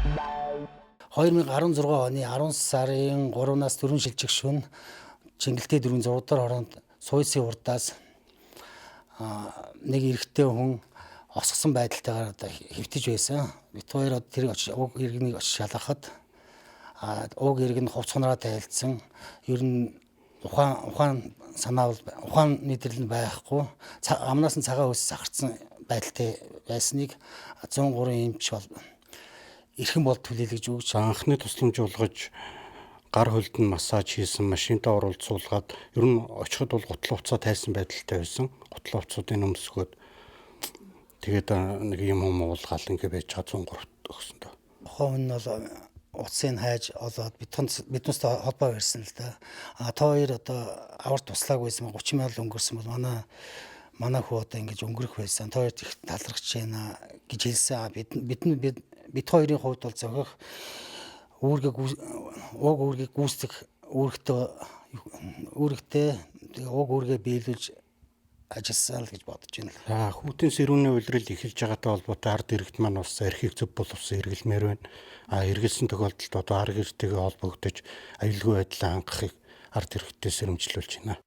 2016 оны 10 сарын 3-наас 4 шилжих шөнө Чингэлтэй дөрвийн 6 дугаар хоронд Суйцын урдаас нэг эрэгтэй хүн осгосон байдалтайгаар одоо хэвтэж байсан. Бид хоёр тэр уг иргэнийг очиж шалгахад уг иргэн хувц хонороо тайлцсан. Ер нь ухаан санаа ухаан нийтрэл нь байхгүй. Амнаас нь цагаан хөөс сахарцсан байдалтай байсныг 103 эмч бол эрхэм бол төлөөлөж өгч анхны тусламжуулгаж гар хөлд нь массаж хийсэн, машинтаа оролцуулгаад ер нь очиход бол гутал хувцас тайсан байдалтай байсан. Гутал хувцсуудын өмсгөөд тэгээд нэг юм уулгаал ингэ байж байгаа 103 өгсөн дөө. Хов нь бол утсыг хайж олоод биднээсээ холбоо барьсан л да. Та хоёр одоо авар туслааг байсан 30 мянга өнгөрсөн бол манай хүү одоо ингэж өнгөрөх байсан. Та хоёрт их талархаж байна гэж хэлсэн. Бид хоёрын хувьд бол зохих үүргийг гүйцэтгэх үүрэгтэй уг үүргээ биелүүлж ажилласан л гэж бодож байна. Хүүтэн сэрүүний улирал эхэлж байгаатай холбоотой ард иргэд маань бас архив зөв боловсон эргэлмээр байна. Эргэлсэн тохиолдолд одоо арга иртэйгээ холбогдож аюулгүй байдлаа хангахыг ард иргэдээс сэрэмжлүүлж байна.